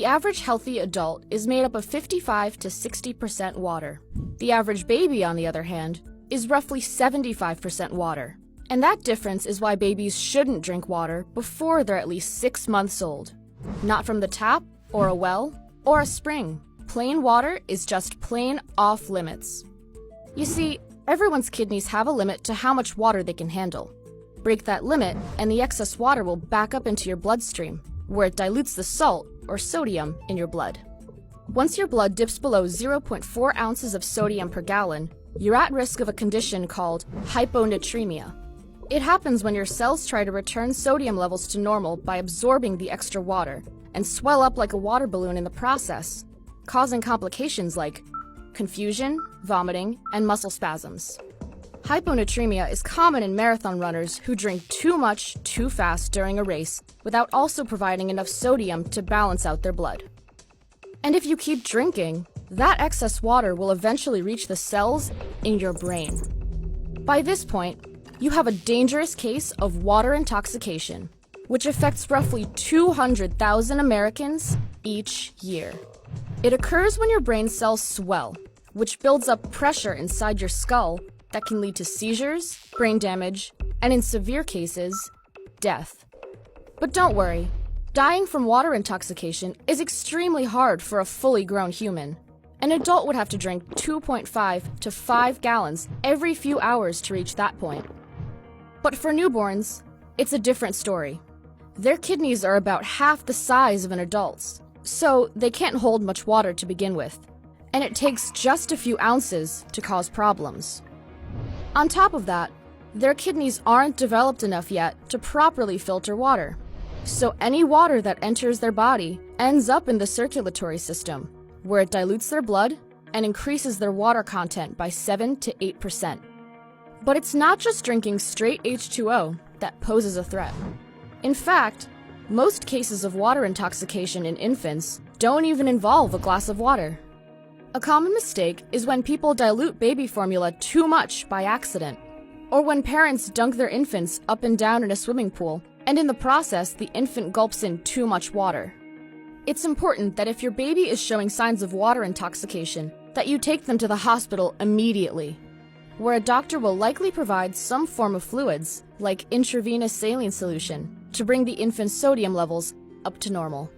The average healthy adult is made up of 55 to 60% water. The average baby, on the other hand, is roughly 75% water. And that difference is why babies shouldn't drink water before they're at least 6 months old. Not from the tap, or a well, or a spring. Plain water is just plain off limits. You see, everyone's kidneys have a limit to how much water they can handle. Break that limit, and the excess water will back up into your bloodstream, where it dilutes the salt, or sodium, in your blood. Once your blood dips below 0.4 ounces of sodium per gallon, you're at risk of a condition called hyponatremia. It happens when your cells try to return sodium levels to normal by absorbing the extra water and swell up like a water balloon in the process, causing complications like confusion, vomiting, and muscle spasms. Hyponatremia is common in marathon runners who drink too much too fast during a race without also providing enough sodium to balance out their blood. And if you keep drinking, that excess water will eventually reach the cells in your brain. By this point, you have a dangerous case of water intoxication, which affects roughly 200,000 Americans each year. It occurs when your brain cells swell, which builds up pressure inside your skull that can lead to seizures, brain damage, and in severe cases, death. But don't worry, dying from water intoxication is extremely hard for a fully grown human. An adult would have to drink 2.5 to 5 gallons every few hours to reach that point. But for newborns, it's a different story. Their kidneys are about half the size of an adult's, so they can't hold much water to begin with, and it takes just a few ounces to cause problems. On top of that, their kidneys aren't developed enough yet to properly filter water, so any water that enters their body ends up in the circulatory system, where it dilutes their blood and increases their water content by 7 to 8%. But it's not just drinking straight H2O that poses a threat. In fact, most cases of water intoxication in infants don't even involve a glass of water. A common mistake is when people dilute baby formula too much by accident, or when parents dunk their infants up and down in a swimming pool, and in the process, the infant gulps in too much water. It's important that if your baby is showing signs of water intoxication, that you take them to the hospital immediately, where a doctor will likely provide some form of fluids, like intravenous saline solution, to bring the infant's sodium levels up to normal.